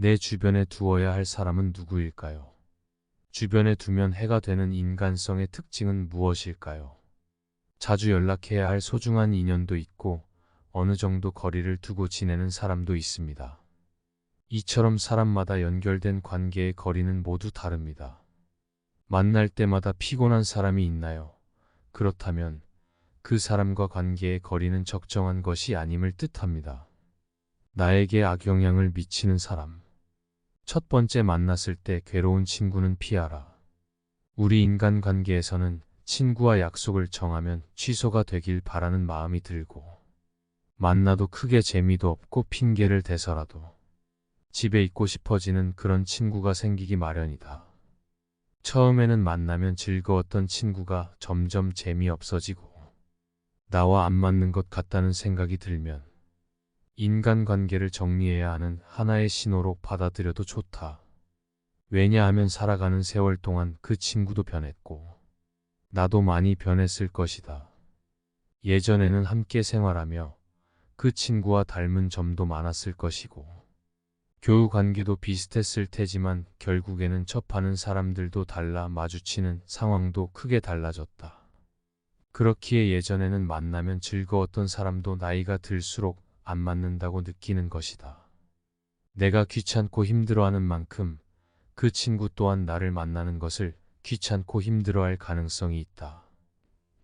내 주변에 두어야 할 사람은 누구일까요? 주변에 두면 해가 되는 인간성의 특징은 무엇일까요? 자주 연락해야 할 소중한 인연도 있고 어느 정도 거리를 두고 지내는 사람도 있습니다. 이처럼 사람마다 연결된 관계의 거리는 모두 다릅니다. 만날 때마다 피곤한 사람이 있나요? 그렇다면 그 사람과 관계의 거리는 적정한 것이 아님을 뜻합니다. 나에게 악영향을 미치는 사람. 첫 번째, 만났을 때 괴로운 친구는 피하라. 우리 인간관계에서는 친구와 약속을 정하면 취소가 되길 바라는 마음이 들고, 만나도 크게 재미도 없고 핑계를 대서라도 집에 있고 싶어지는 그런 친구가 생기기 마련이다. 처음에는 만나면 즐거웠던 친구가 점점 재미없어지고 나와 안 맞는 것 같다는 생각이 들면 인간관계를 정리해야 하는 하나의 신호로 받아들여도 좋다. 왜냐하면 살아가는 세월 동안 그 친구도 변했고 나도 많이 변했을 것이다. 예전에는 함께 생활하며 그 친구와 닮은 점도 많았을 것이고 교우 관계도 비슷했을 테지만 결국에는 접하는 사람들도 달라 마주치는 상황도 크게 달라졌다. 그렇기에 예전에는 만나면 즐거웠던 사람도 나이가 들수록 안 맞는다고 느끼는 것이다. 내가 귀찮고 힘들어하는 만큼 그 친구 또한 나를 만나는 것을 귀찮고 힘들어할 가능성이 있다.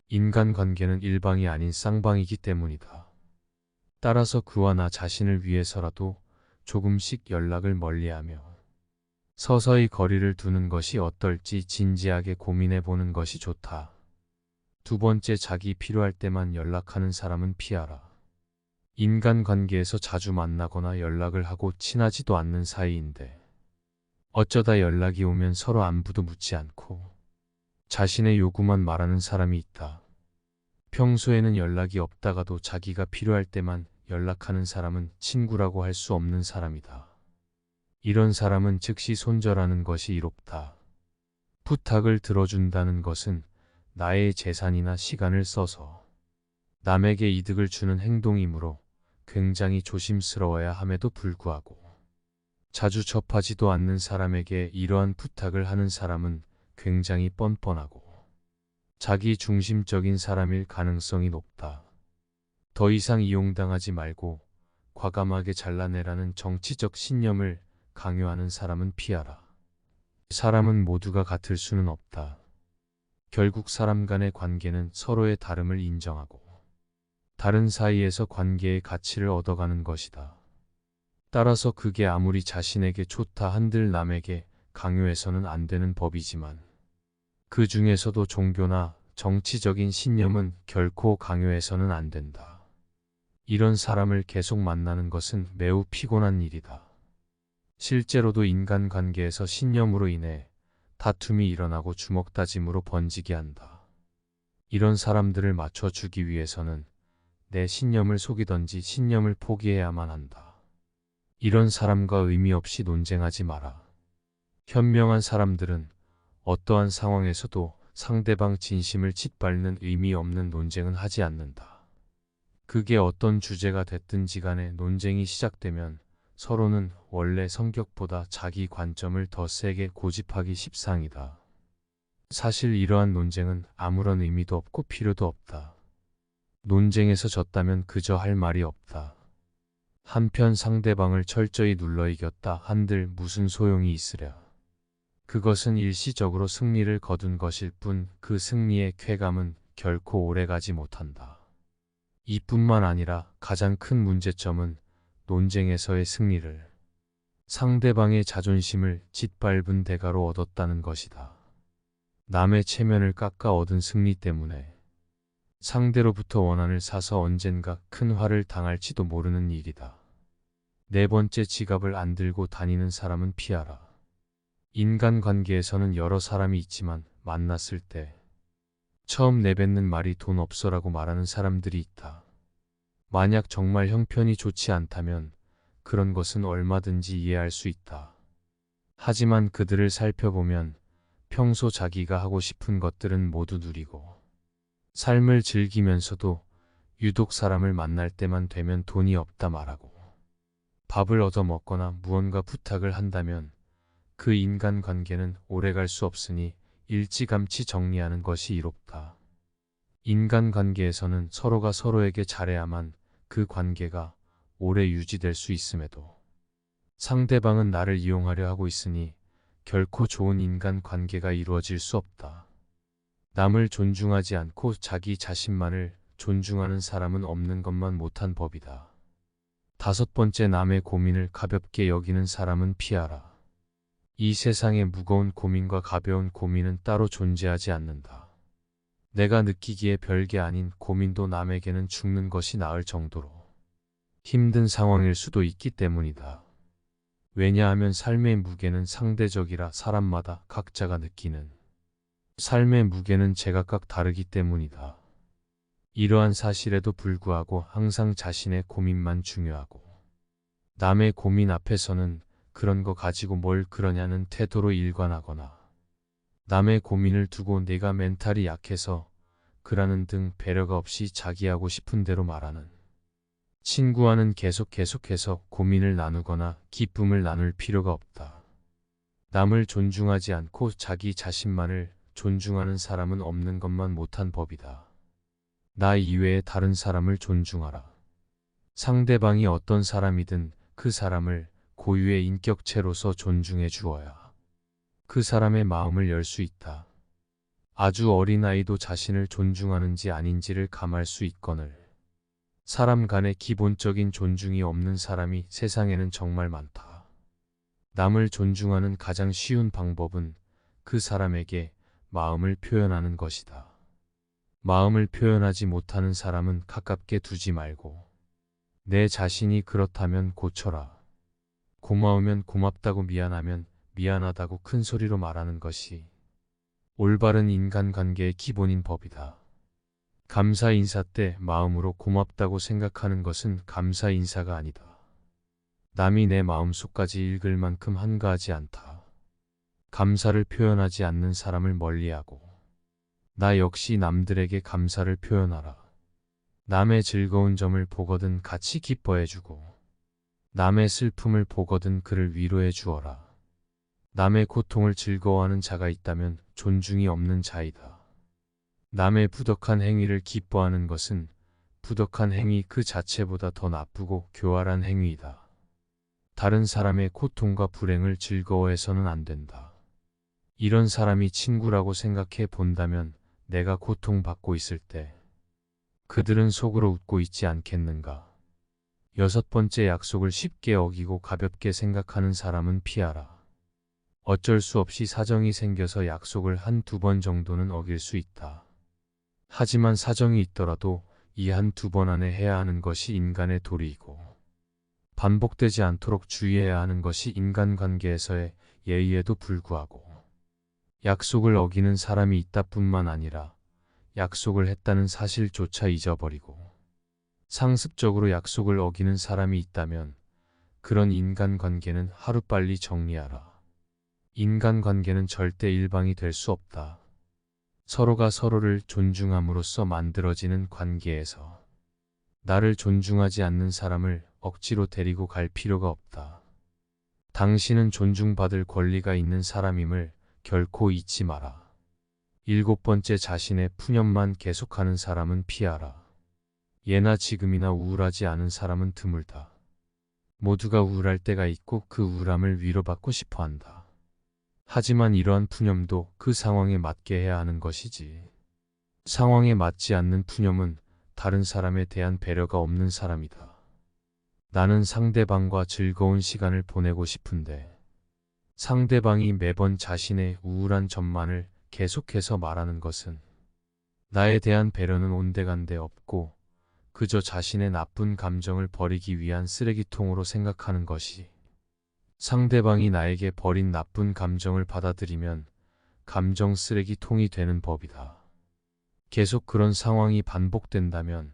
인간관계는 일방이 아닌 쌍방이기 때문이다. 따라서 그와 나 자신을 위해서라도 조금씩 연락을 멀리하며 서서히 거리를 두는 것이 어떨지 진지하게 고민해 보는 것이 좋다. 두 번째, 자기 필요할 때만 연락하는 사람은 피하라. 인간관계에서 자주 만나거나 연락을 하고 친하지도 않는 사이인데 어쩌다 연락이 오면 서로 안부도 묻지 않고 자신의 요구만 말하는 사람이 있다. 평소에는 연락이 없다가도 자기가 필요할 때만 연락하는 사람은 친구라고 할 수 없는 사람이다. 이런 사람은 즉시 손절하는 것이 이롭다. 부탁을 들어준다는 것은 나의 재산이나 시간을 써서 남에게 이득을 주는 행동이므로 굉장히 조심스러워야 함에도 불구하고 자주 접하지도 않는 사람에게 이러한 부탁을 하는 사람은 굉장히 뻔뻔하고 자기 중심적인 사람일 가능성이 높다. 더 이상 이용당하지 말고 과감하게 잘라내라는 정치적 신념을 강요하는 사람은 피하라. 사람은 모두가 같을 수는 없다. 결국 사람 간의 관계는 서로의 다름을 인정하고 다른 사이에서 관계의 가치를 얻어가는 것이다. 따라서 그게 아무리 자신에게 좋다 한들 남에게 강요해서는 안 되는 법이지만 그 중에서도 종교나 정치적인 신념은 결코 강요해서는 안 된다. 이런 사람을 계속 만나는 것은 매우 피곤한 일이다. 실제로도 인간관계에서 신념으로 인해 다툼이 일어나고 주먹다짐으로 번지게 한다. 이런 사람들을 맞춰주기 위해서는 내 신념을 속이던지 신념을 포기해야만 한다. 이런 사람과 의미 없이 논쟁하지 마라. 현명한 사람들은 어떠한 상황에서도 상대방 진심을 짓밟는 의미 없는 논쟁은 하지 않는다. 그게 어떤 주제가 됐든지 간에 논쟁이 시작되면 서로는 원래 성격보다 자기 관점을 더 세게 고집하기 십상이다. 사실 이러한 논쟁은 아무런 의미도 없고 필요도 없다. 논쟁에서 졌다면 그저 할 말이 없다. 한편 상대방을 철저히 눌러 이겼다 한들 무슨 소용이 있으랴. 그것은 일시적으로 승리를 거둔 것일 뿐 그 승리의 쾌감은 결코 오래가지 못한다. 이뿐만 아니라 가장 큰 문제점은 논쟁에서의 승리를 상대방의 자존심을 짓밟은 대가로 얻었다는 것이다. 남의 체면을 깎아 얻은 승리 때문에 상대로부터 원한을 사서 언젠가 큰 화를 당할지도 모르는 일이다. 네 번째, 지갑을 안 들고 다니는 사람은 피하라. 인간관계에서는 여러 사람이 있지만 만났을 때 처음 내뱉는 말이 돈 없어라고 말하는 사람들이 있다. 만약 정말 형편이 좋지 않다면 그런 것은 얼마든지 이해할 수 있다. 하지만 그들을 살펴보면 평소 자기가 하고 싶은 것들은 모두 누리고 삶을 즐기면서도 유독 사람을 만날 때만 되면 돈이 없다 말하고 밥을 얻어 먹거나 무언가 부탁을 한다면 그 인간관계는 오래갈 수 없으니 일찌감치 정리하는 것이 이롭다. 인간관계에서는 서로가 서로에게 잘해야만 그 관계가 오래 유지될 수 있음에도 상대방은 나를 이용하려 하고 있으니 결코 좋은 인간관계가 이루어질 수 없다. 남을 존중하지 않고 자기 자신만을 존중하는 사람은 없는 것만 못한 법이다. 5번째, 남의 고민을 가볍게 여기는 사람은 피하라. 이 세상에 무거운 고민과 가벼운 고민은 따로 존재하지 않는다. 내가 느끼기에 별게 아닌 고민도 남에게는 죽는 것이 나을 정도로 힘든 상황일 수도 있기 때문이다. 왜냐하면 삶의 무게는 상대적이라 사람마다 각자가 느끼는 삶의 무게는 제각각 다르기 때문이다. 이러한 사실에도 불구하고 항상 자신의 고민만 중요하고 남의 고민 앞에서는 그런 거 가지고 뭘 그러냐는 태도로 일관하거나 남의 고민을 두고 내가 멘탈이 약해서 그러는 등 배려가 없이 자기 하고 싶은 대로 말하는 친구와는 계속해서 고민을 나누거나 기쁨을 나눌 필요가 없다. 남을 존중하지 않고 자기 자신만을 존중하는 사람은 없는 것만 못한 법이다. 나 이외에 다른 사람을 존중하라. 상대방이 어떤 사람이든 그 사람을 고유의 인격체로서 존중해 주어야 그 사람의 마음을 열 수 있다. 아주 어린아이도 자신을 존중하는지 아닌지를 감할 수 있거늘 사람 간의 기본적인 존중이 없는 사람이 세상에는 정말 많다. 남을 존중하는 가장 쉬운 방법은 그 사람에게 마음을 표현하는 것이다. 마음을 표현하지 못하는 사람은 가깝게 두지 말고 내 자신이 그렇다면 고쳐라. 고마우면 고맙다고, 미안하면 미안하다고 큰 소리로 말하는 것이 올바른 인간관계의 기본인 법이다. 감사 인사 때 마음으로 고맙다고 생각하는 것은 감사 인사가 아니다. 남이 내 마음속까지 읽을 만큼 한가하지 않다. 감사를 표현하지 않는 사람을 멀리하고 나 역시 남들에게 감사를 표현하라. 남의 즐거운 점을 보거든 같이 기뻐해주고 남의 슬픔을 보거든 그를 위로해 주어라. 남의 고통을 즐거워하는 자가 있다면 존중이 없는 자이다. 남의 부덕한 행위를 기뻐하는 것은 부덕한 행위 그 자체보다 더 나쁘고 교활한 행위이다. 다른 사람의 고통과 불행을 즐거워해서는 안 된다. 이런 사람이 친구라고 생각해 본다면 내가 고통받고 있을 때 그들은 속으로 웃고 있지 않겠는가. 6번째, 약속을 쉽게 어기고 가볍게 생각하는 사람은 피하라. 어쩔 수 없이 사정이 생겨서 약속을 1~2번 정도는 어길 수 있다. 하지만 사정이 있더라도 이 1~2번 안에 해야 하는 것이 인간의 도리이고 반복되지 않도록 주의해야 하는 것이 인간관계에서의 예의에도 불구하고 약속을 어기는 사람이 있다 뿐만 아니라 약속을 했다는 사실조차 잊어버리고 상습적으로 약속을 어기는 사람이 있다면 그런 인간관계는 하루빨리 정리하라. 인간관계는 절대 일방이 될 수 없다. 서로가 서로를 존중함으로써 만들어지는 관계에서 나를 존중하지 않는 사람을 억지로 데리고 갈 필요가 없다. 당신은 존중받을 권리가 있는 사람임을 결코 잊지 마라. 7번째, 자신의 푸념만 계속하는 사람은 피하라. 예나 지금이나 우울하지 않은 사람은 드물다. 모두가 우울할 때가 있고 그 우울함을 위로받고 싶어 한다. 하지만 이러한 푸념도 그 상황에 맞게 해야 하는 것이지. 상황에 맞지 않는 푸념은 다른 사람에 대한 배려가 없는 사람이다. 나는 상대방과 즐거운 시간을 보내고 싶은데 상대방이 매번 자신의 우울한 점만을 계속해서 말하는 것은 나에 대한 배려는 온데간데 없고 그저 자신의 나쁜 감정을 버리기 위한 쓰레기통으로 생각하는 것이, 상대방이 나에게 버린 나쁜 감정을 받아들이면 감정 쓰레기통이 되는 법이다. 계속 그런 상황이 반복된다면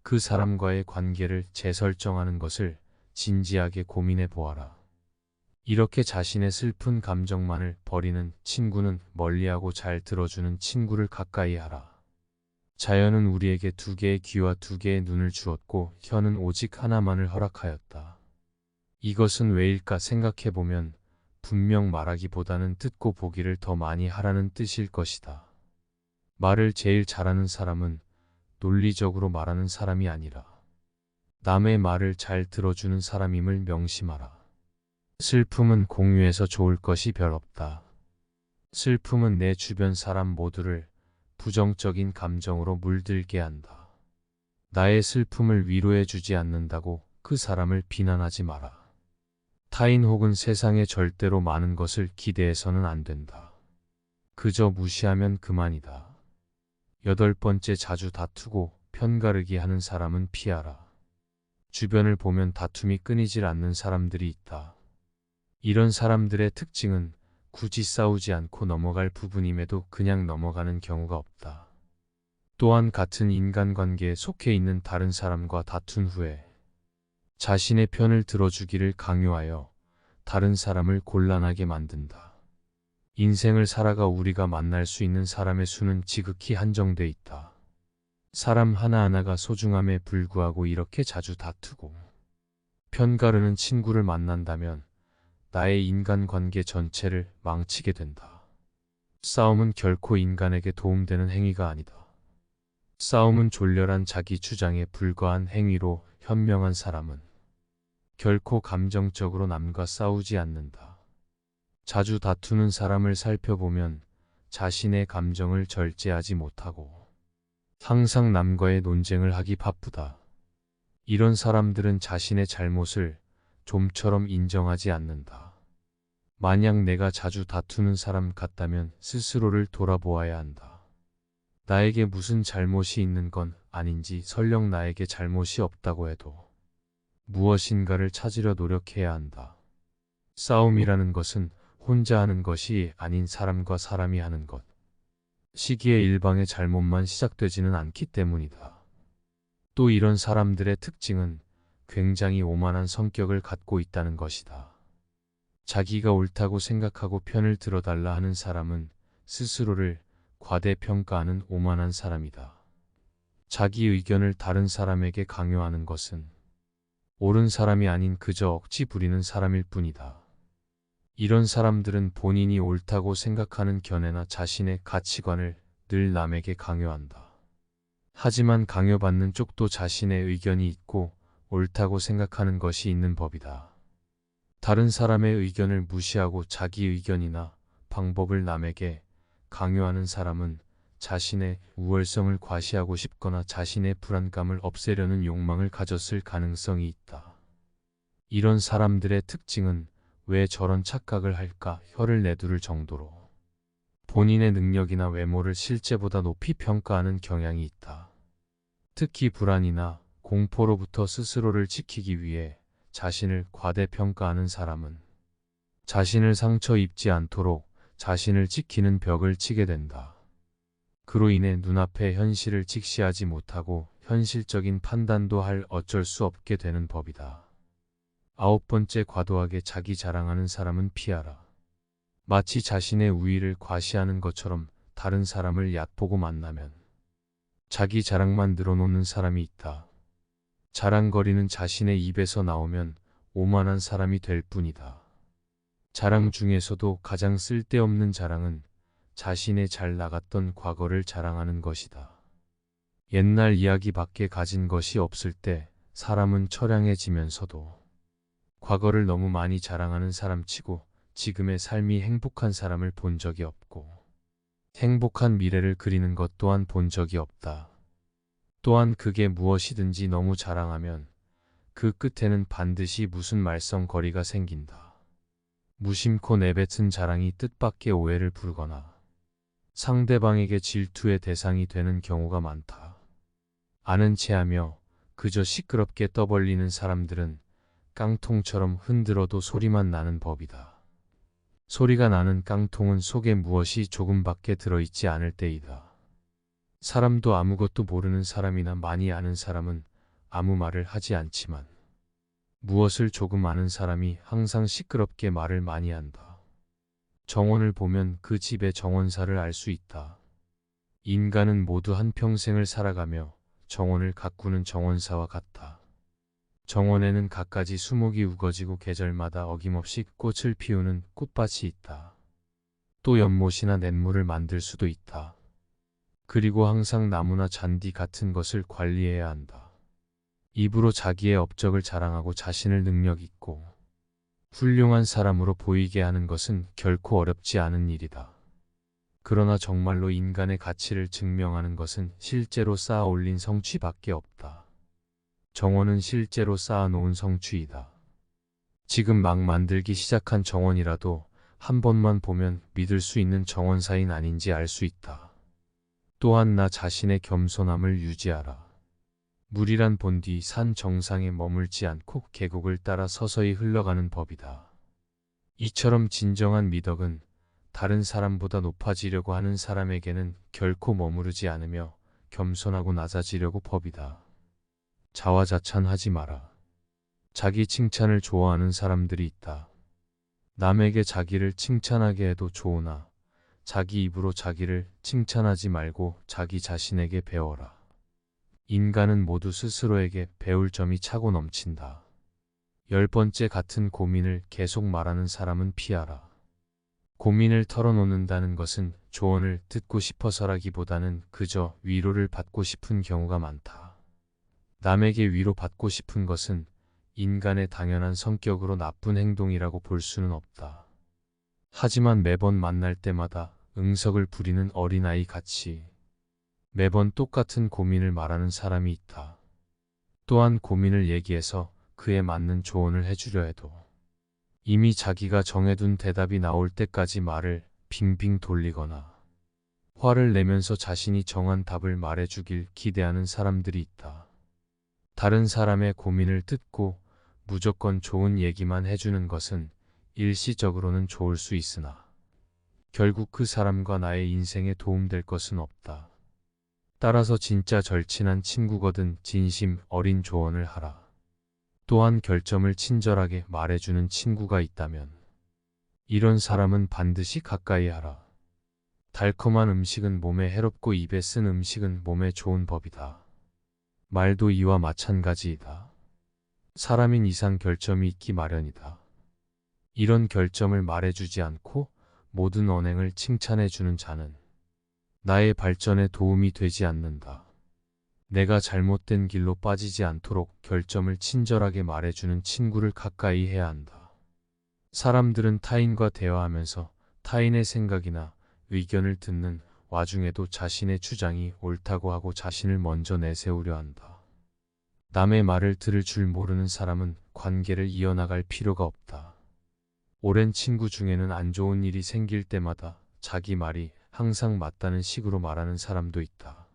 그 사람과의 관계를 재설정하는 것을 진지하게 고민해 보아라. 이렇게 자신의 슬픈 감정만을 버리는 친구는 멀리하고 잘 들어주는 친구를 가까이 하라. 자연은 우리에게 2개의 귀와 2개의 눈을 주었고 혀는 오직 하나만을 허락하였다. 이것은 왜일까 생각해보면 분명 말하기보다는 듣고 보기를 더 많이 하라는 뜻일 것이다. 말을 제일 잘하는 사람은 논리적으로 말하는 사람이 아니라 남의 말을 잘 들어주는 사람임을 명심하라. 슬픔은 공유해서 좋을 것이 별 없다. 슬픔은 내 주변 사람 모두를 부정적인 감정으로 물들게 한다. 나의 슬픔을 위로해 주지 않는다고 그 사람을 비난하지 마라. 타인 혹은 세상에 절대로 많은 것을 기대해서는 안 된다. 그저 무시하면 그만이다. 8번째, 자주 다투고 편가르기 하는 사람은 피하라. 주변을 보면 다툼이 끊이질 않는 사람들이 있다. 이런 사람들의 특징은 굳이 싸우지 않고 넘어갈 부분임에도 그냥 넘어가는 경우가 없다. 또한 같은 인간관계에 속해 있는 다른 사람과 다툰 후에 자신의 편을 들어주기를 강요하여 다른 사람을 곤란하게 만든다. 인생을 살아가 우리가 만날 수 있는 사람의 수는 지극히 한정돼 있다. 사람 하나하나가 소중함에 불구하고 이렇게 자주 다투고 편가르는 친구를 만난다면 나의 인간관계 전체를 망치게 된다. 싸움은 결코 인간에게 도움되는 행위가 아니다. 싸움은 졸렬한 자기 주장에 불과한 행위로 현명한 사람은 결코 감정적으로 남과 싸우지 않는다. 자주 다투는 사람을 살펴보면 자신의 감정을 절제하지 못하고 항상 남과의 논쟁을 하기 바쁘다. 이런 사람들은 자신의 잘못을 좀처럼 인정하지 않는다. 만약 내가 자주 다투는 사람 같다면 스스로를 돌아보아야 한다. 나에게 무슨 잘못이 있는 건 아닌지, 설령 나에게 잘못이 없다고 해도 무엇인가를 찾으려 노력해야 한다. 싸움이라는 것은 혼자 하는 것이 아닌 사람과 사람이 하는 것. 시기의 일방의 잘못만 시작되지는 않기 때문이다. 또 이런 사람들의 특징은 굉장히 오만한 성격을 갖고 있다는 것이다. 자기가 옳다고 생각하고 편을 들어달라 하는 사람은 스스로를 과대평가하는 오만한 사람이다. 자기 의견을 다른 사람에게 강요하는 것은 옳은 사람이 아닌 그저 억지 부리는 사람일 뿐이다. 이런 사람들은 본인이 옳다고 생각하는 견해나 자신의 가치관을 늘 남에게 강요한다. 하지만 강요받는 쪽도 자신의 의견이 있고 옳다고 생각하는 것이 있는 법이다. 다른 사람의 의견을 무시하고 자기 의견이나 방법을 남에게 강요하는 사람은 자신의 우월성을 과시하고 싶거나 자신의 불안감을 없애려는 욕망을 가졌을 가능성이 있다. 이런 사람들의 특징은 왜 저런 착각을 할까 혀를 내두를 정도로 본인의 능력이나 외모를 실제보다 높이 평가하는 경향이 있다. 특히 불안이나 공포로부터 스스로를 지키기 위해 자신을 과대평가하는 사람은 자신을 상처 입지 않도록 자신을 지키는 벽을 치게 된다. 그로 인해 눈앞의 현실을 직시하지 못하고 현실적인 판단도 할 어쩔 수 없게 되는 법이다. 9번째, 과도하게 자기 자랑하는 사람은 피하라. 마치 자신의 우위를 과시하는 것처럼 다른 사람을 얕보고 만나면 자기 자랑만 늘어놓는 사람이 있다. 자랑거리는 자신의 입에서 나오면 오만한 사람이 될 뿐이다. 자랑 중에서도 가장 쓸데없는 자랑은 자신의 잘 나갔던 과거를 자랑하는 것이다. 옛날 이야기밖에 가진 것이 없을 때 사람은 처량해지면서도 과거를 너무 많이 자랑하는 사람치고 지금의 삶이 행복한 사람을 본 적이 없고 행복한 미래를 그리는 것 또한 본 적이 없다. 또한 그게 무엇이든지 너무 자랑하면 그 끝에는 반드시 무슨 말썽거리가 생긴다. 무심코 내뱉은 자랑이 뜻밖의 오해를 부르거나 상대방에게 질투의 대상이 되는 경우가 많다. 아는 체하며 그저 시끄럽게 떠벌리는 사람들은 깡통처럼 흔들어도 소리만 나는 법이다. 소리가 나는 깡통은 속에 무엇이 조금밖에 들어있지 않을 때이다. 사람도 아무것도 모르는 사람이나 많이 아는 사람은 아무 말을 하지 않지만 무엇을 조금 아는 사람이 항상 시끄럽게 말을 많이 한다. 정원을 보면 그 집의 정원사를 알 수 있다. 인간은 모두 한평생을 살아가며 정원을 가꾸는 정원사와 같다. 정원에는 갖가지 수목이 우거지고 계절마다 어김없이 꽃을 피우는 꽃밭이 있다. 또 연못이나 냇물을 만들 수도 있다. 그리고 항상 나무나 잔디 같은 것을 관리해야 한다. 입으로 자기의 업적을 자랑하고 자신을 능력 있고 훌륭한 사람으로 보이게 하는 것은 결코 어렵지 않은 일이다. 그러나 정말로 인간의 가치를 증명하는 것은 실제로 쌓아 올린 성취밖에 없다. 정원은 실제로 쌓아놓은 성취이다. 지금 막 만들기 시작한 정원이라도 한 번만 보면 믿을 수 있는 정원사인 아닌지 알 수 있다. 또한 나 자신의 겸손함을 유지하라. 물이란 본디 산 정상에 머물지 않고 계곡을 따라 서서히 흘러가는 법이다. 이처럼 진정한 미덕은 다른 사람보다 높아지려고 하는 사람에게는 결코 머무르지 않으며 겸손하고 낮아지려고 법이다. 자화자찬하지 마라. 자기 칭찬을 좋아하는 사람들이 있다. 남에게 자기를 칭찬하게 해도 좋으나 자기 입으로 자기를 칭찬하지 말고 자기 자신에게 배워라. 인간은 모두 스스로에게 배울 점이 차고 넘친다. 10번째 같은 고민을 계속 말하는 사람은 피하라. 고민을 털어놓는다는 것은 조언을 듣고 싶어서라기보다는 그저 위로를 받고 싶은 경우가 많다. 남에게 위로받고 싶은 것은 인간의 당연한 성격으로 나쁜 행동이라고 볼 수는 없다. 하지만 매번 만날 때마다 응석을 부리는 어린아이 같이 매번 똑같은 고민을 말하는 사람이 있다. 또한 고민을 얘기해서 그에 맞는 조언을 해주려 해도 이미 자기가 정해둔 대답이 나올 때까지 말을 빙빙 돌리거나 화를 내면서 자신이 정한 답을 말해주길 기대하는 사람들이 있다. 다른 사람의 고민을 듣고 무조건 좋은 얘기만 해주는 것은 일시적으로는 좋을 수 있으나 결국 그 사람과 나의 인생에 도움될 것은 없다. 따라서 진짜 절친한 친구거든 진심 어린 조언을 하라. 또한 결점을 친절하게 말해주는 친구가 있다면 이런 사람은 반드시 가까이 하라. 달콤한 음식은 몸에 해롭고 입에 쓴 음식은 몸에 좋은 법이다. 말도 이와 마찬가지이다. 사람인 이상 결점이 있기 마련이다. 이런 결점을 말해주지 않고 모든 언행을 칭찬해주는 자는 나의 발전에 도움이 되지 않는다. 내가 잘못된 길로 빠지지 않도록 결점을 친절하게 말해주는 친구를 가까이 해야 한다. 사람들은 타인과 대화하면서 타인의 생각이나 의견을 듣는 와중에도 자신의 주장이 옳다고 하고 자신을 먼저 내세우려 한다. 남의 말을 들을 줄 모르는 사람은 관계를 이어나갈 필요가 없다. 오랜 친구 중에는 안 좋은 일이 생길 때마다 자기 말이 항상 맞다는 식으로 말하는 사람도 있다.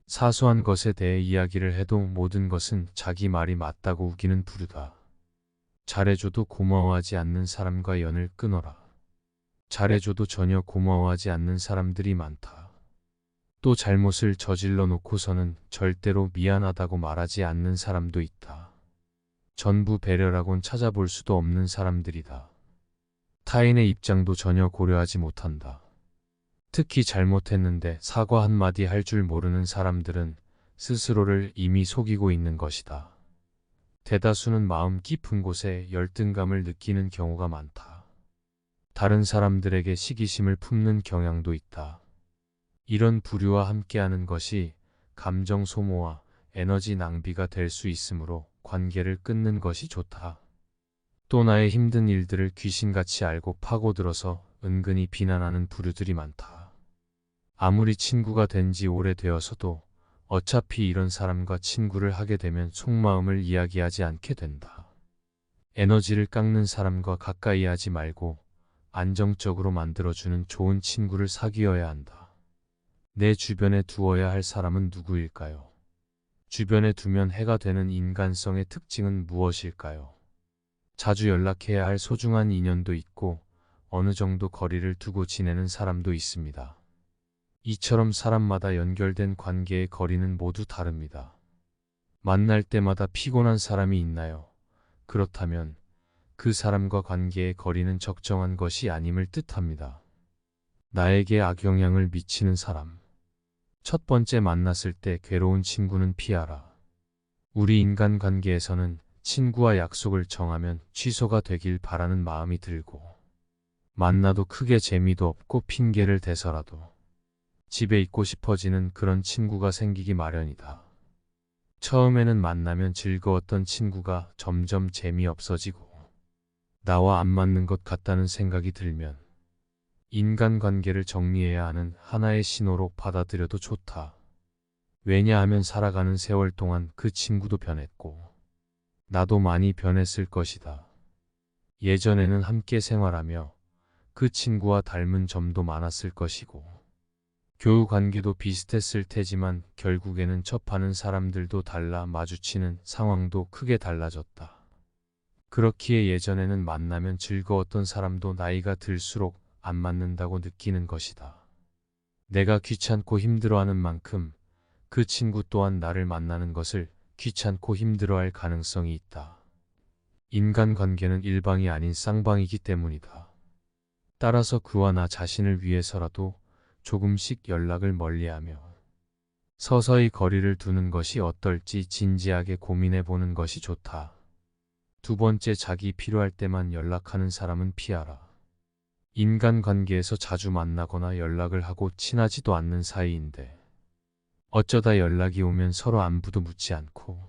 사소한 것에 대해 이야기를 해도 모든 것은 자기 말이 맞다고 우기는 부류다. 잘해줘도 고마워하지 않는 사람과 연을 끊어라. 잘해줘도 전혀 고마워하지 않는 사람들이 많다. 또 잘못을 저질러 놓고서는 절대로 미안하다고 말하지 않는 사람도 있다. 전부 배려라곤 찾아볼 수도 없는 사람들이다. 타인의 입장도 전혀 고려하지 못한다. 특히 잘못했는데 사과 한마디 할 줄 모르는 사람들은 스스로를 이미 속이고 있는 것이다. 대다수는 마음 깊은 곳에 열등감을 느끼는 경우가 많다. 다른 사람들에게 시기심을 품는 경향도 있다. 이런 부류와 함께하는 것이 감정 소모와 에너지 낭비가 될 수 있으므로 관계를 끊는 것이 좋다. 또 나의 힘든 일들을 귀신같이 알고 파고들어서 은근히 비난하는 부류들이 많다. 아무리 친구가 된 지 오래되어서도 어차피 이런 사람과 친구를 하게 되면 속마음을 이야기하지 않게 된다. 에너지를 깎는 사람과 가까이 하지 말고 안정적으로 만들어주는 좋은 친구를 사귀어야 한다. 내 주변에 두어야 할 사람은 누구일까요? 주변에 두면 해가 되는 인간성의 특징은 무엇일까요? 자주 연락해야 할 소중한 인연도 있고 어느 정도 거리를 두고 지내는 사람도 있습니다. 이처럼 사람마다 연결된 관계의 거리는 모두 다릅니다. 만날 때마다 피곤한 사람이 있나요? 그렇다면 그 사람과 관계의 거리는 적정한 것이 아님을 뜻합니다. 나에게 악영향을 미치는 사람. 첫 번째 만났을 때 괴로운 친구는 피하라. 우리 인간관계에서는 친구와 약속을 정하면 취소가 되길 바라는 마음이 들고, 만나도 크게 재미도 없고 핑계를 대서라도 집에 있고 싶어지는 그런 친구가 생기기 마련이다. 처음에는 만나면 즐거웠던 친구가 점점 재미없어지고 나와 안 맞는 것 같다는 생각이 들면 인간관계를 정리해야 하는 하나의 신호로 받아들여도 좋다. 왜냐하면 살아가는 세월 동안 그 친구도 변했고 나도 많이 변했을 것이다. 예전에는 함께 생활하며 그 친구와 닮은 점도 많았을 것이고 교우 관계도 비슷했을 테지만 결국에는 접하는 사람들도 달라 마주치는 상황도 크게 달라졌다. 그렇기에 예전에는 만나면 즐거웠던 사람도 나이가 들수록 안 맞는다고 느끼는 것이다. 내가 귀찮고 힘들어하는 만큼 그 친구 또한 나를 만나는 것을 귀찮고 힘들어할 가능성이 있다. 인간관계는 일방이 아닌 쌍방이기 때문이다. 따라서 그와 나 자신을 위해서라도 조금씩 연락을 멀리하며 서서히 거리를 두는 것이 어떨지 진지하게 고민해 보는 것이 좋다. 두 번째, 자기 필요할 때만 연락하는 사람은 피하라. 인간관계에서 자주 만나거나 연락을 하고 친하지도 않는 사이인데 어쩌다 연락이 오면 서로 안부도 묻지 않고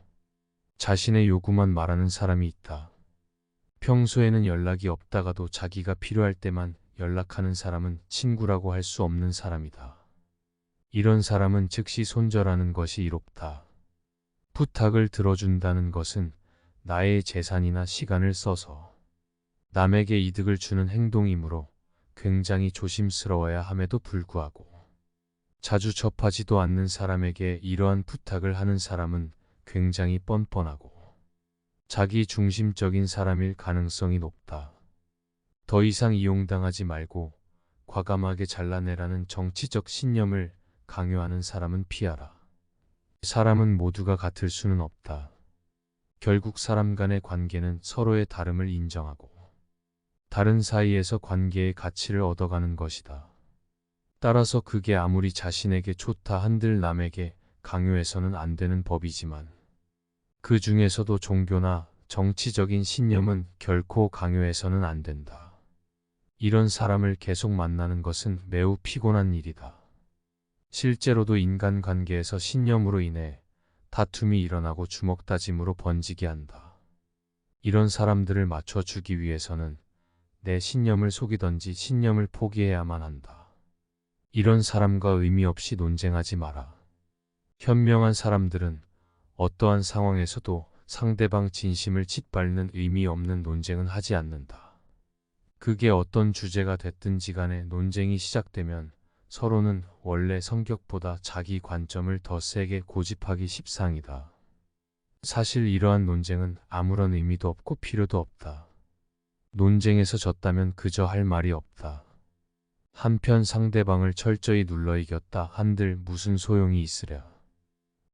자신의 요구만 말하는 사람이 있다. 평소에는 연락이 없다가도 자기가 필요할 때만 연락하는 사람은 친구라고 할 수 없는 사람이다. 이런 사람은 즉시 손절하는 것이 이롭다. 부탁을 들어준다는 것은 나의 재산이나 시간을 써서 남에게 이득을 주는 행동이므로 굉장히 조심스러워야 함에도 불구하고 자주 접하지도 않는 사람에게 이러한 부탁을 하는 사람은 굉장히 뻔뻔하고 자기 중심적인 사람일 가능성이 높다. 더 이상 이용당하지 말고 과감하게 잘라내라는 정치적 신념을 강요하는 사람은 피하라. 사람은 모두가 같을 수는 없다. 결국 사람 간의 관계는 서로의 다름을 인정하고 다른 사이에서 관계의 가치를 얻어가는 것이다. 따라서 그게 아무리 자신에게 좋다 한들 남에게 강요해서는 안 되는 법이지만 그 중에서도 종교나 정치적인 신념은 결코 강요해서는 안 된다. 이런 사람을 계속 만나는 것은 매우 피곤한 일이다. 실제로도 인간관계에서 신념으로 인해 다툼이 일어나고 주먹다짐으로 번지게 한다. 이런 사람들을 맞춰주기 위해서는 내 신념을 속이던지 신념을 포기해야만 한다. 이런 사람과 의미 없이 논쟁하지 마라. 현명한 사람들은 어떠한 상황에서도 상대방 진심을 짓밟는 의미 없는 논쟁은 하지 않는다. 그게 어떤 주제가 됐든지 간에 논쟁이 시작되면 서로는 원래 성격보다 자기 관점을 더 세게 고집하기 십상이다. 사실 이러한 논쟁은 아무런 의미도 없고 필요도 없다. 논쟁에서 졌다면 그저 할 말이 없다. 한편 상대방을 철저히 눌러 이겼다 한들 무슨 소용이 있으랴.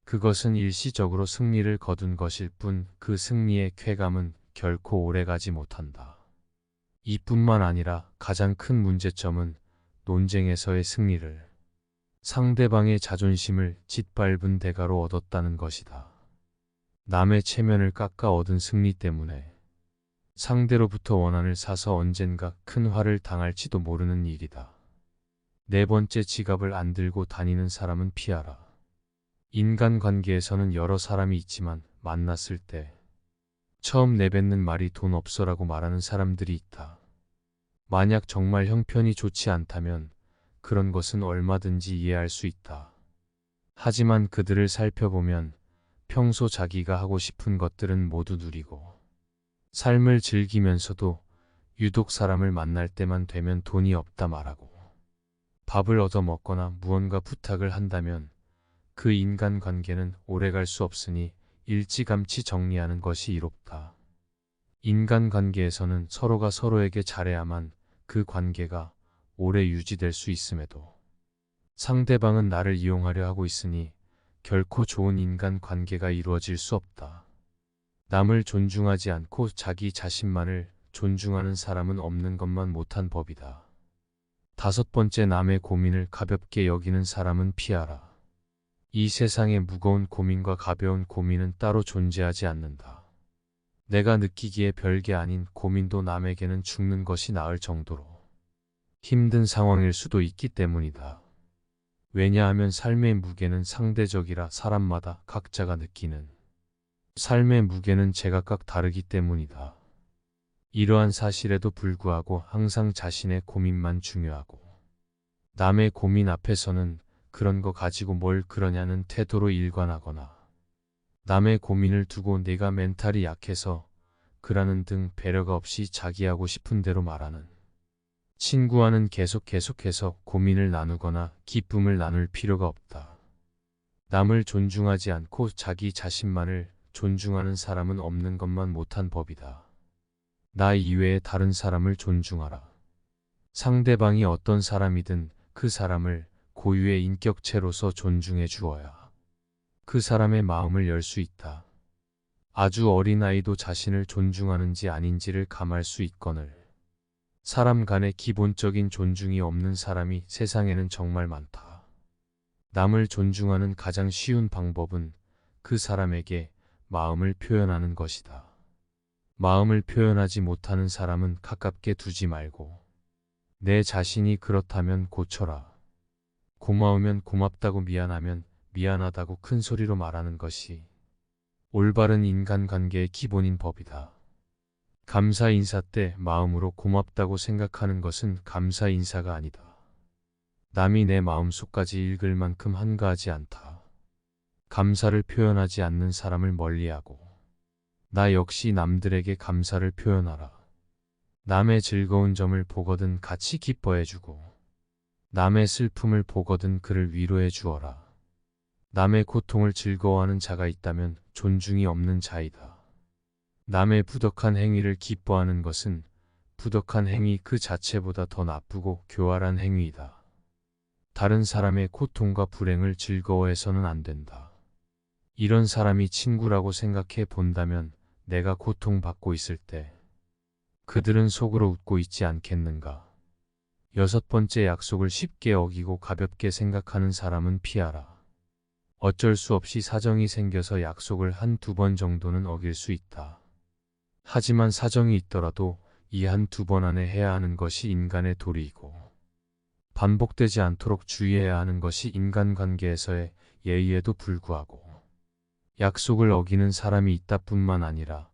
그것은 일시적으로 승리를 거둔 것일 뿐 그 승리의 쾌감은 결코 오래가지 못한다. 이뿐만 아니라 가장 큰 문제점은 논쟁에서의 승리를 상대방의 자존심을 짓밟은 대가로 얻었다는 것이다. 남의 체면을 깎아 얻은 승리 때문에 상대로부터 원한을 사서 언젠가 큰 화를 당할지도 모르는 일이다. 네 번째, 지갑을 안 들고 다니는 사람은 피하라. 인간관계에서는 여러 사람이 있지만 만났을 때 처음 내뱉는 말이 돈 없어라고 말하는 사람들이 있다. 만약 정말 형편이 좋지 않다면 그런 것은 얼마든지 이해할 수 있다. 하지만 그들을 살펴보면 평소 자기가 하고 싶은 것들은 모두 누리고 삶을 즐기면서도 유독 사람을 만날 때만 되면 돈이 없다 말하고 밥을 얻어 먹거나 무언가 부탁을 한다면 그 인간관계는 오래갈 수 없으니 일찌감치 정리하는 것이 이롭다. 인간관계에서는 서로가 서로에게 잘해야만 그 관계가 오래 유지될 수 있음에도 상대방은 나를 이용하려 하고 있으니 결코 좋은 인간관계가 이루어질 수 없다. 남을 존중하지 않고 자기 자신만을 존중하는 사람은 없는 것만 못한 법이다. 다섯 번째, 남의 고민을 가볍게 여기는 사람은 피하라. 이 세상에 무거운 고민과 가벼운 고민은 따로 존재하지 않는다. 내가 느끼기에 별게 아닌 고민도 남에게는 죽는 것이 나을 정도로 힘든 상황일 수도 있기 때문이다. 왜냐하면 삶의 무게는 상대적이라 사람마다 각자가 느끼는 삶의 무게는 제각각 다르기 때문이다. 이러한 사실에도 불구하고 항상 자신의 고민만 중요하고 남의 고민 앞에서는 그런 거 가지고 뭘 그러냐는 태도로 일관하거나 남의 고민을 두고 내가 멘탈이 약해서 그러는 등 배려가 없이 자기 하고 싶은 대로 말하는 친구와는 계속해서 고민을 나누거나 기쁨을 나눌 필요가 없다. 남을 존중하지 않고 자기 자신만을 존중하는 사람은 없는 것만 못한 법이다. 나 이외에 다른 사람을 존중하라. 상대방이 어떤 사람이든 그 사람을 고유의 인격체로서 존중해 주어야 그 사람의 마음을 열 수 있다. 아주 어린아이도 자신을 존중하는지 아닌지를 감할 수 있거늘 사람 간의 기본적인 존중이 없는 사람이 세상에는 정말 많다. 남을 존중하는 가장 쉬운 방법은 그 사람에게 마음을 표현하는 것이다. 마음을 표현하지 못하는 사람은 가깝게 두지 말고 내 자신이 그렇다면 고쳐라. 고마우면 고맙다고 미안하면 미안하다고 큰 소리로 말하는 것이 올바른 인간관계의 기본인 법이다. 감사 인사 때 마음으로 고맙다고 생각하는 것은 감사 인사가 아니다. 남이 내 마음속까지 읽을 만큼 한가하지 않다. 감사를 표현하지 않는 사람을 멀리하고 나 역시 남들에게 감사를 표현하라. 남의 즐거운 점을 보거든 같이 기뻐해주고 남의 슬픔을 보거든 그를 위로해 주어라. 남의 고통을 즐거워하는 자가 있다면 존중이 없는 자이다. 남의 부덕한 행위를 기뻐하는 것은 부덕한 행위 그 자체보다 더 나쁘고 교활한 행위이다. 다른 사람의 고통과 불행을 즐거워해서는 안 된다. 이런 사람이 친구라고 생각해 본다면 내가 고통받고 있을 때 그들은 속으로 웃고 있지 않겠는가. 6번째, 약속을 쉽게 어기고 가볍게 생각하는 사람은 피하라. 어쩔 수 없이 사정이 생겨서 약속을 1~2번 정도는 어길 수 있다. 하지만 사정이 있더라도 이 1~2번 안에 해야 하는 것이 인간의 도리이고 반복되지 않도록 주의해야 하는 것이 인간관계에서의 예의에도 불구하고 약속을 어기는 사람이 있다 뿐만 아니라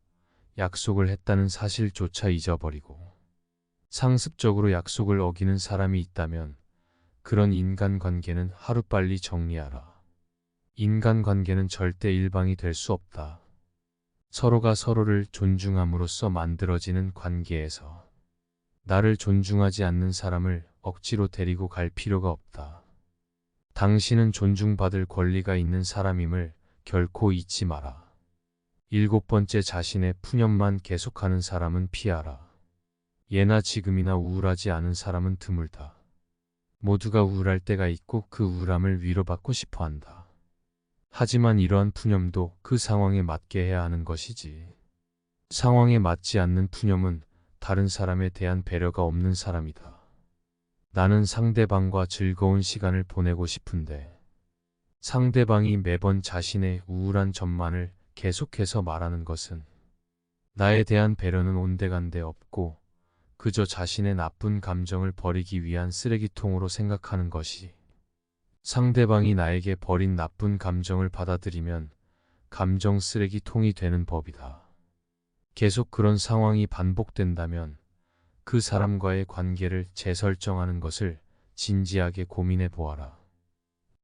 약속을 했다는 사실조차 잊어버리고 상습적으로 약속을 어기는 사람이 있다면 그런 인간관계는 하루빨리 정리하라. 인간관계는 절대 일방이 될 수 없다. 서로가 서로를 존중함으로써 만들어지는 관계에서 나를 존중하지 않는 사람을 억지로 데리고 갈 필요가 없다. 당신은 존중받을 권리가 있는 사람임을 결코 잊지 마라. 7번째, 자신의 푸념만 계속하는 사람은 피하라. 예나 지금이나 우울하지 않은 사람은 드물다. 모두가 우울할 때가 있고 그 우울함을 위로받고 싶어 한다. 하지만 이러한 푸념도 그 상황에 맞게 해야 하는 것이지. 상황에 맞지 않는 푸념은 다른 사람에 대한 배려가 없는 사람이다. 나는 상대방과 즐거운 시간을 보내고 싶은데 상대방이 매번 자신의 우울한 점만을 계속해서 말하는 것은 나에 대한 배려는 온데간데 없고 그저 자신의 나쁜 감정을 버리기 위한 쓰레기통으로 생각하는 것이 상대방이 나에게 버린 나쁜 감정을 받아들이면 감정 쓰레기통이 되는 법이다. 계속 그런 상황이 반복된다면 그 사람과의 관계를 재설정하는 것을 진지하게 고민해 보아라.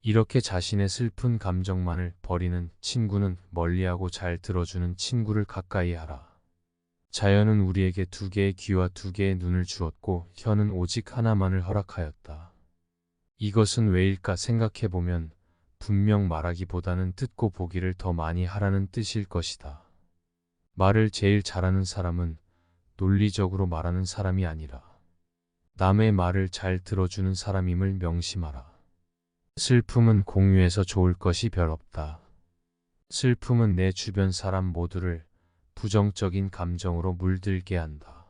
이렇게 자신의 슬픈 감정만을 버리는 친구는 멀리하고 잘 들어주는 친구를 가까이 하라. 자연은 우리에게 2개의 귀와 2개의 눈을 주었고 혀는 오직 하나만을 허락하였다. 이것은 왜일까 생각해보면 분명 말하기보다는 듣고 보기를 더 많이 하라는 뜻일 것이다. 말을 제일 잘하는 사람은 논리적으로 말하는 사람이 아니라 남의 말을 잘 들어주는 사람임을 명심하라. 슬픔은 공유해서 좋을 것이 별 없다. 슬픔은 내 주변 사람 모두를 부정적인 감정으로 물들게 한다.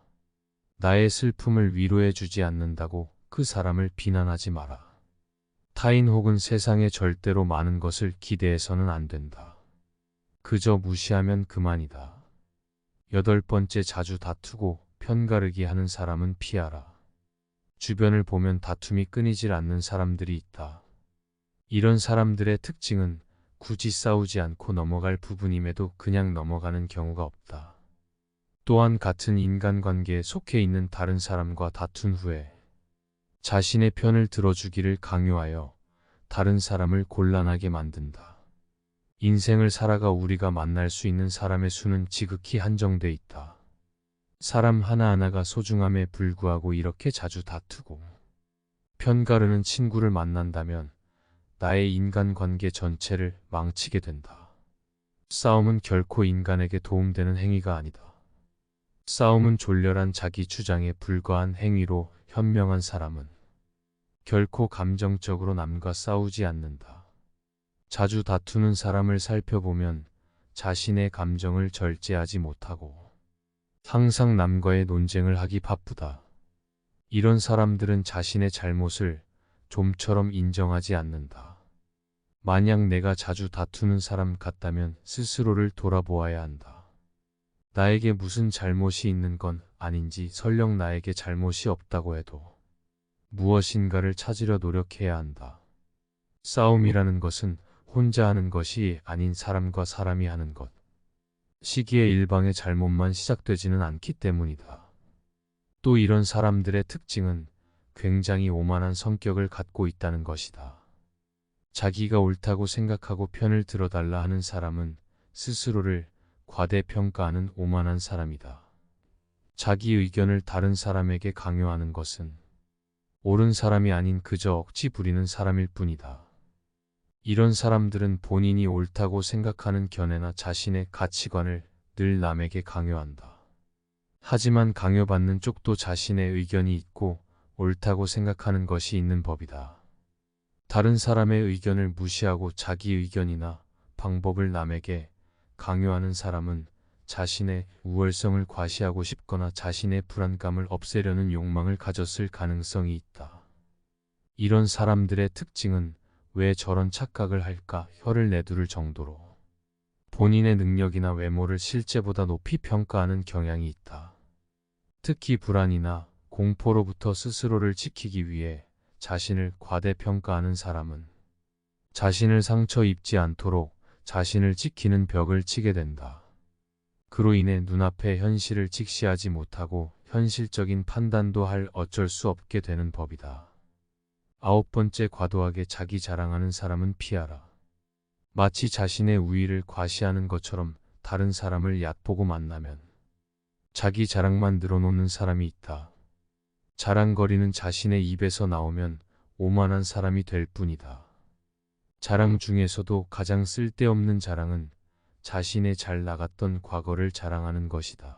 나의 슬픔을 위로해 주지 않는다고 그 사람을 비난하지 마라. 타인 혹은 세상에 절대로 많은 것을 기대해서는 안 된다. 그저 무시하면 그만이다. 8번째, 자주 다투고 편가르기 하는 사람은 피하라. 주변을 보면 다툼이 끊이질 않는 사람들이 있다. 이런 사람들의 특징은 굳이 싸우지 않고 넘어갈 부분임에도 그냥 넘어가는 경우가 없다. 또한 같은 인간관계에 속해 있는 다른 사람과 다툰 후에 자신의 편을 들어주기를 강요하여 다른 사람을 곤란하게 만든다. 인생을 살아가 우리가 만날 수 있는 사람의 수는 지극히 한정돼 있다. 사람 하나하나가 소중함에 불구하고 이렇게 자주 다투고 편가르는 친구를 만난다면 나의 인간관계 전체를 망치게 된다. 싸움은 결코 인간에게 도움되는 행위가 아니다. 싸움은 졸렬한 자기 주장에 불과한 행위로 현명한 사람은 결코 감정적으로 남과 싸우지 않는다. 자주 다투는 사람을 살펴보면 자신의 감정을 절제하지 못하고 항상 남과의 논쟁을 하기 바쁘다. 이런 사람들은 자신의 잘못을 좀처럼 인정하지 않는다. 만약 내가 자주 다투는 사람 같다면 스스로를 돌아보아야 한다. 나에게 무슨 잘못이 있는 건 아닌지, 설령 나에게 잘못이 없다고 해도 무엇인가를 찾으려 노력해야 한다. 싸움이라는 것은 혼자 하는 것이 아닌 사람과 사람이 하는 것. 시기의 일방의 잘못만 시작되지는 않기 때문이다. 또 이런 사람들의 특징은 굉장히 오만한 성격을 갖고 있다는 것이다. 자기가 옳다고 생각하고 편을 들어달라 하는 사람은 스스로를 과대평가하는 오만한 사람이다. 자기 의견을 다른 사람에게 강요하는 것은 옳은 사람이 아닌 그저 억지 부리는 사람일 뿐이다. 이런 사람들은 본인이 옳다고 생각하는 견해나 자신의 가치관을 늘 남에게 강요한다. 하지만 강요받는 쪽도 자신의 의견이 있고 옳다고 생각하는 것이 있는 법이다. 다른 사람의 의견을 무시하고 자기 의견이나 방법을 남에게 강요하는 사람은 자신의 우월성을 과시하고 싶거나 자신의 불안감을 없애려는 욕망을 가졌을 가능성이 있다. 이런 사람들의 특징은 왜 저런 착각을 할까 혀를 내두를 정도로 본인의 능력이나 외모를 실제보다 높이 평가하는 경향이 있다. 특히 불안이나 공포로부터 스스로를 지키기 위해 자신을 과대평가하는 사람은 자신을 상처 입지 않도록 자신을 지키는 벽을 치게 된다. 그로 인해 눈앞의 현실을 직시하지 못하고 현실적인 판단도 할 어쩔 수 없게 되는 법이다. 9번째, 과도하게 자기 자랑하는 사람은 피하라. 마치 자신의 우위를 과시하는 것처럼 다른 사람을 얕보고 만나면 자기 자랑만 늘어놓는 사람이 있다. 자랑거리는 자신의 입에서 나오면 오만한 사람이 될 뿐이다. 자랑 중에서도 가장 쓸데없는 자랑은 자신의 잘 나갔던 과거를 자랑하는 것이다.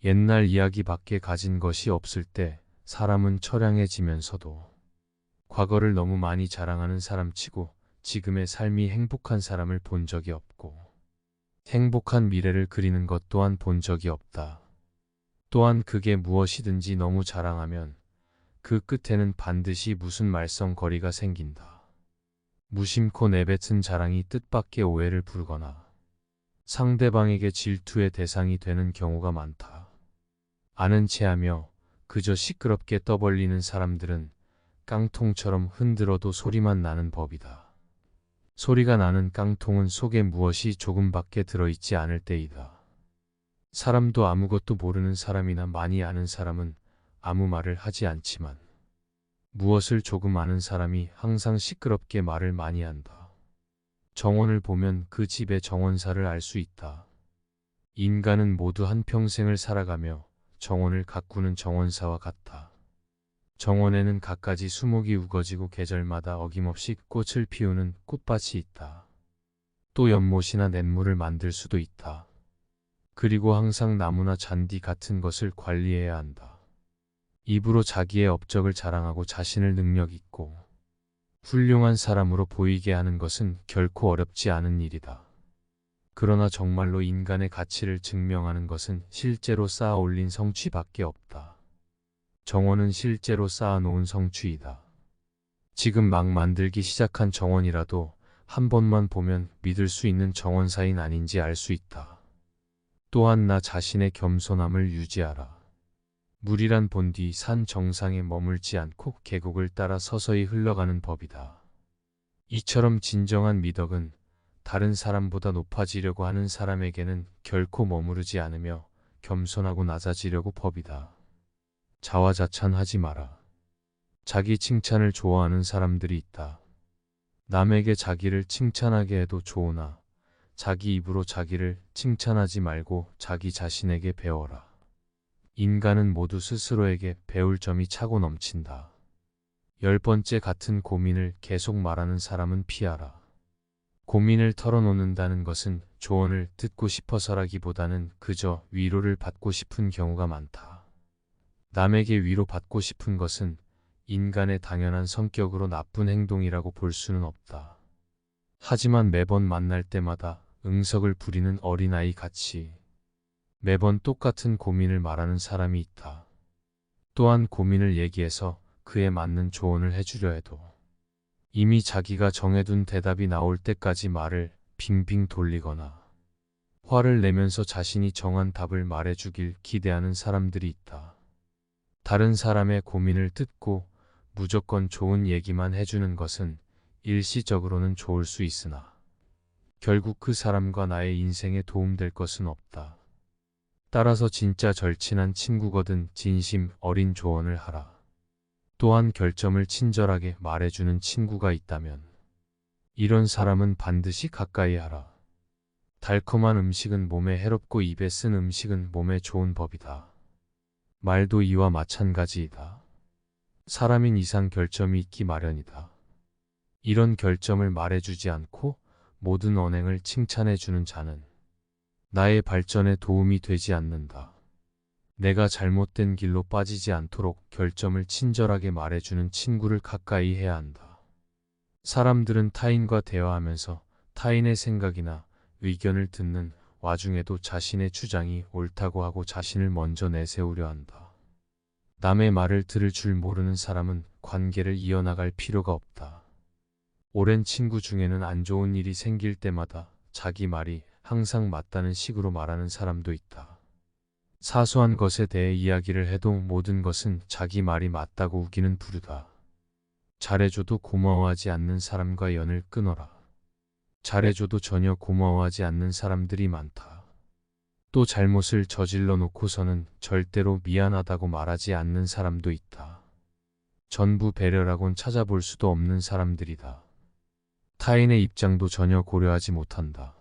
옛날 이야기밖에 가진 것이 없을 때 사람은 처량해지면서도 과거를 너무 많이 자랑하는 사람치고 지금의 삶이 행복한 사람을 본 적이 없고 행복한 미래를 그리는 것 또한 본 적이 없다. 또한 그게 무엇이든지 너무 자랑하면 그 끝에는 반드시 무슨 말썽거리가 생긴다. 무심코 내뱉은 자랑이 뜻밖의 오해를 부르거나 상대방에게 질투의 대상이 되는 경우가 많다. 아는 체하며 그저 시끄럽게 떠벌리는 사람들은 깡통처럼 흔들어도 소리만 나는 법이다. 소리가 나는 깡통은 속에 무엇이 조금밖에 들어있지 않을 때이다. 사람도 아무것도 모르는 사람이나 많이 아는 사람은 아무 말을 하지 않지만 무엇을 조금 아는 사람이 항상 시끄럽게 말을 많이 한다. 정원을 보면 그 집의 정원사를 알 수 있다. 인간은 모두 한평생을 살아가며 정원을 가꾸는 정원사와 같다. 정원에는 갖가지 수목이 우거지고 계절마다 어김없이 꽃을 피우는 꽃밭이 있다. 또 연못이나 냇물을 만들 수도 있다. 그리고 항상 나무나 잔디 같은 것을 관리해야 한다. 입으로 자기의 업적을 자랑하고 자신을 능력 있고 훌륭한 사람으로 보이게 하는 것은 결코 어렵지 않은 일이다. 그러나 정말로 인간의 가치를 증명하는 것은 실제로 쌓아 올린 성취밖에 없다. 정원은 실제로 쌓아놓은 성취이다. 지금 막 만들기 시작한 정원이라도 한 번만 보면 믿을 수 있는 정원사인 아닌지 알 수 있다. 또한 나 자신의 겸손함을 유지하라. 물이란 본디 산 정상에 머물지 않고 계곡을 따라 서서히 흘러가는 법이다. 이처럼 진정한 미덕은 다른 사람보다 높아지려고 하는 사람에게는 결코 머무르지 않으며 겸손하고 낮아지려고 법이다. 자화자찬하지 마라. 자기 칭찬을 좋아하는 사람들이 있다. 남에게 자기를 칭찬하게 해도 좋으나 자기 입으로 자기를 칭찬하지 말고 자기 자신에게 배워라. 인간은 모두 스스로에게 배울 점이 차고 넘친다. 10번째 같은 고민을 계속 말하는 사람은 피하라. 고민을 털어놓는다는 것은 조언을 듣고 싶어서라기보다는 그저 위로를 받고 싶은 경우가 많다. 남에게 위로받고 싶은 것은 인간의 당연한 성격으로 나쁜 행동이라고 볼 수는 없다. 하지만 매번 만날 때마다 응석을 부리는 어린아이 같이 매번 똑같은 고민을 말하는 사람이 있다. 또한 고민을 얘기해서 그에 맞는 조언을 해주려 해도 이미 자기가 정해둔 대답이 나올 때까지 말을 빙빙 돌리거나 화를 내면서 자신이 정한 답을 말해주길 기대하는 사람들이 있다. 다른 사람의 고민을 듣고 무조건 좋은 얘기만 해주는 것은 일시적으로는 좋을 수 있으나 결국 그 사람과 나의 인생에 도움될 것은 없다. 따라서 진짜 절친한 친구거든 진심 어린 조언을 하라. 또한 결점을 친절하게 말해주는 친구가 있다면 이런 사람은 반드시 가까이 하라. 달콤한 음식은 몸에 해롭고 입에 쓴 음식은 몸에 좋은 법이다. 말도 이와 마찬가지이다. 사람인 이상 결점이 있기 마련이다. 이런 결점을 말해주지 않고 모든 언행을 칭찬해주는 자는 나의 발전에 도움이 되지 않는다. 내가 잘못된 길로 빠지지 않도록 결점을 친절하게 말해주는 친구를 가까이 해야 한다. 사람들은 타인과 대화하면서 타인의 생각이나 의견을 듣는 와중에도 자신의 주장이 옳다고 하고 자신을 먼저 내세우려 한다. 남의 말을 들을 줄 모르는 사람은 관계를 이어나갈 필요가 없다. 오랜 친구 중에는 안 좋은 일이 생길 때마다 자기 말이 항상 맞다는 식으로 말하는 사람도 있다. 사소한 것에 대해 이야기를 해도 모든 것은 자기 말이 맞다고 우기는 부류다. 잘해줘도 고마워하지 않는 사람과 연을 끊어라. 잘해줘도 전혀 고마워하지 않는 사람들이 많다. 또 잘못을 저질러 놓고서는 절대로 미안하다고 말하지 않는 사람도 있다. 전부 배려라곤 찾아볼 수도 없는 사람들이다. 타인의 입장도 전혀 고려하지 못한다.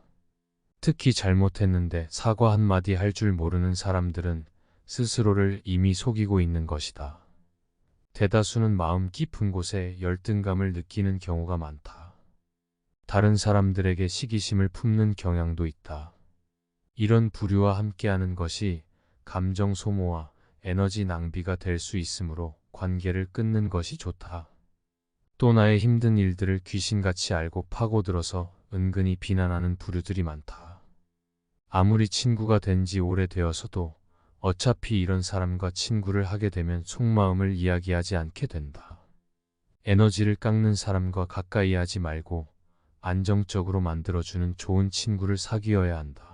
특히 잘못했는데 사과 한마디 할 줄 모르는 사람들은 스스로를 이미 속이고 있는 것이다. 대다수는 마음 깊은 곳에 열등감을 느끼는 경우가 많다. 다른 사람들에게 시기심을 품는 경향도 있다. 이런 부류와 함께하는 것이 감정 소모와 에너지 낭비가 될 수 있으므로 관계를 끊는 것이 좋다. 또 나의 힘든 일들을 귀신같이 알고 파고들어서 은근히 비난하는 부류들이 많다. 아무리 친구가 된 지 오래되어서도 어차피 이런 사람과 친구를 하게 되면 속마음을 이야기하지 않게 된다. 에너지를 깎는 사람과 가까이 하지 말고 안정적으로 만들어주는 좋은 친구를 사귀어야 한다.